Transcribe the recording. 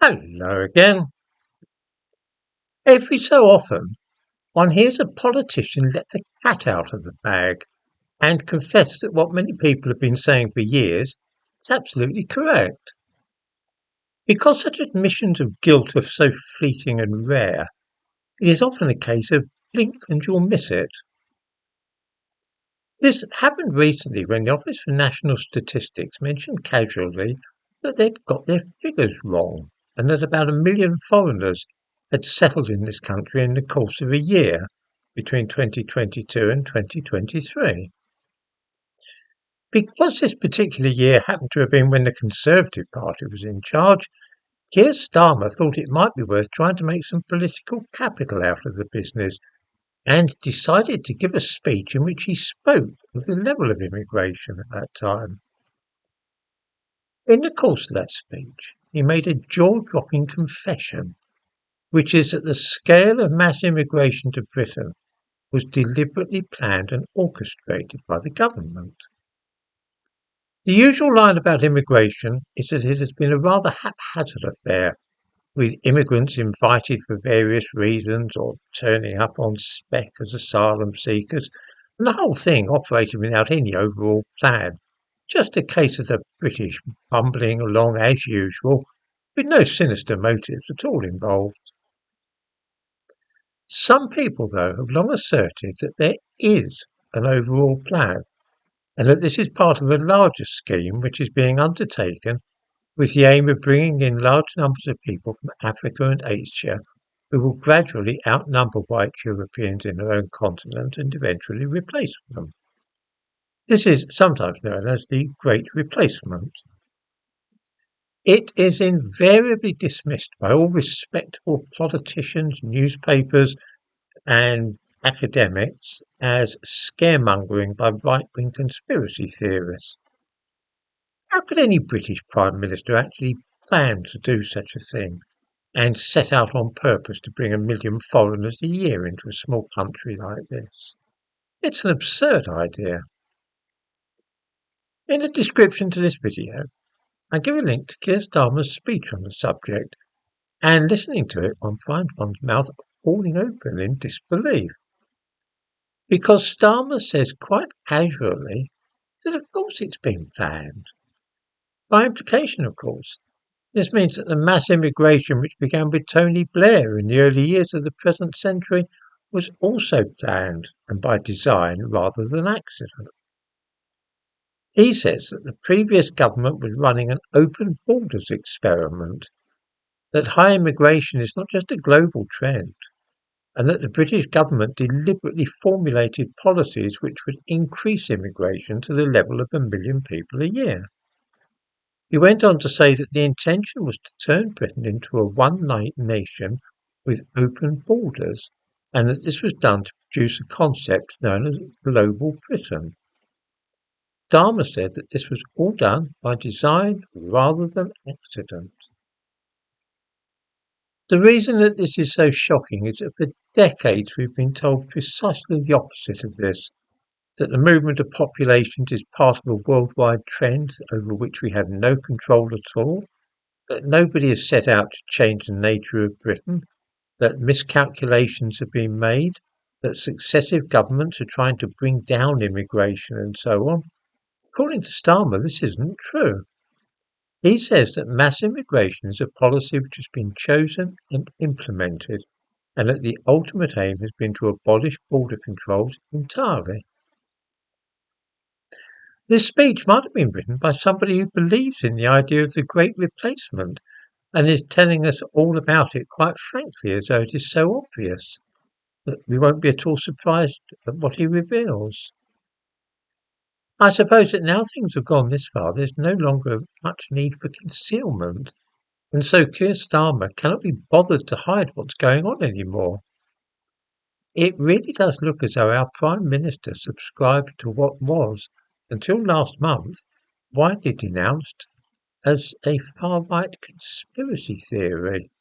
Hello again. Every so often, one hears a politician let the cat out of the bag and confess that what many people have been saying for years is absolutely correct. Because such admissions of guilt are so fleeting and rare, it is often a case of blink and you'll miss it. This happened recently when the Office for National Statistics mentioned casually that they'd got their figures wrong and that about 1 million foreigners had settled in this country in the course of a year between 2022 and 2023. Because this particular year happened to have been when the Conservative Party was in charge, Keir Starmer thought it might be worth trying to make some political capital out of the business and decided to give a speech in which he spoke of the level of immigration at that time. In the course of that speech, he made a jaw-dropping confession, which is that the scale of mass immigration to Britain was deliberately planned and orchestrated by the government. The usual line about immigration is that it has been a rather haphazard affair, with immigrants invited for various reasons or turning up on spec as asylum seekers, and the whole thing operated without any overall plan. Just a case of the British bumbling along as usual, with no sinister motives at all involved. Some people, though, have long asserted that there is an overall plan, and that this is part of a larger scheme which is being undertaken with the aim of bringing in large numbers of people from Africa and Asia who will gradually outnumber white Europeans in their own continent and eventually replace them. This is sometimes known as the Great Replacement. It is invariably dismissed by all respectable politicians, newspapers, and academics as scaremongering by right-wing conspiracy theorists. How could any British Prime Minister actually plan to do such a thing and set out on purpose to bring 1 million foreigners a year into a small country like this? It's an absurd idea. In the description to this video, I give a link to Keir Starmer's speech on the subject, and listening to it one finds one's mouth falling open in disbelief. Because Starmer says quite casually that of course it's been planned. By implication, of course, this means that the mass immigration which began with Tony Blair in the early years of the present century was also planned and by design rather than accident. He says that the previous government was running an open borders experiment, that high immigration is not just a global trend, and that the British government deliberately formulated policies which would increase immigration to the level of 1 million people a year. He went on to say that the intention was to turn Britain into a one-night nation with open borders, and that this was done to produce a concept known as Global Britain. Starmer said that this was all done by design rather than accident. The reason that this is so shocking is that for decades we've been told precisely the opposite of this, that the movement of populations is part of a worldwide trend over which we have no control at all, that nobody has set out to change the nature of Britain, that miscalculations have been made, that successive governments are trying to bring down immigration and so on. According to Starmer, this isn't true. He says that mass immigration is a policy which has been chosen and implemented, and that the ultimate aim has been to abolish border controls entirely. This speech might have been written by somebody who believes in the idea of the Great Replacement and is telling us all about it quite frankly as though it is so obvious that we won't be at all surprised at what he reveals. I suppose that now things have gone this far, there's no longer much need for concealment, and so Keir Starmer cannot be bothered to hide what's going on anymore. It really does look as though our Prime Minister subscribed to what was, until last month, widely denounced as a far-right conspiracy theory.